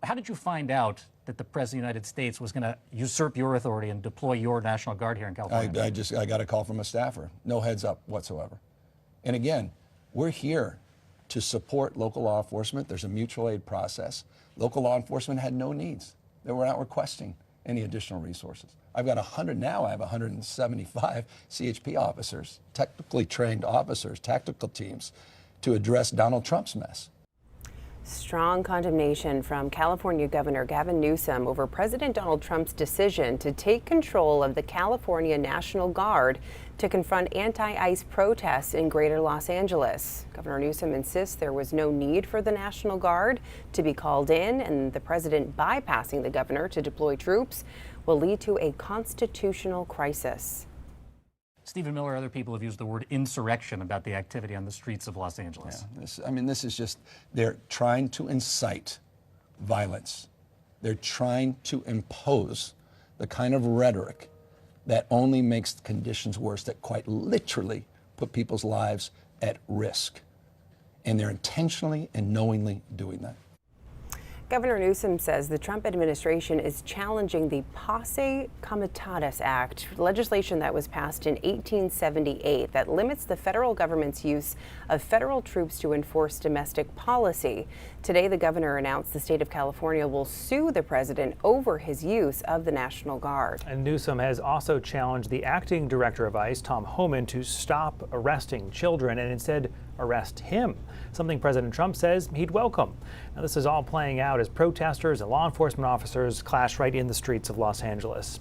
how did you find out that the President of the United States was going to usurp your authority and deploy your National Guard here in California? I got a call from a staffer. No heads up whatsoever. And again, we're here to support local law enforcement. There's a mutual aid process. Local law enforcement had no needs. They were not requesting any additional resources. I've got 100 now. I have 175 CHP officers, technically trained officers, tactical teams, to address Donald Trump's mess. Strong condemnation from California Governor Gavin Newsom over President Donald Trump's decision to take control of the California National Guard to confront anti-ICE protests in greater Los Angeles. Governor Newsom insists there was no need for the National Guard to be called in, and the president bypassing the governor to deploy troops will lead to a constitutional crisis. Stephen Miller, other people have used the word insurrection about the activity on the streets of Los Angeles. Yeah, this is just, they're trying to incite violence. They're trying to impose the kind of rhetoric that only makes the conditions worse, that quite literally put people's lives at risk. And they're intentionally and knowingly doing that. Governor Newsom says the Trump administration is challenging the Posse Comitatus Act, legislation that was passed in 1878 that limits the federal government's use of federal troops to enforce domestic policy. Today, the governor announced the state of California will sue the president over his use of the National Guard. And Newsom has also challenged the acting director of ICE, Tom Homan, to stop arresting children and instead arrest him, something President Trump says he'd welcome. Now, this is all playing out as protesters and law enforcement officers clash right in the streets of Los Angeles.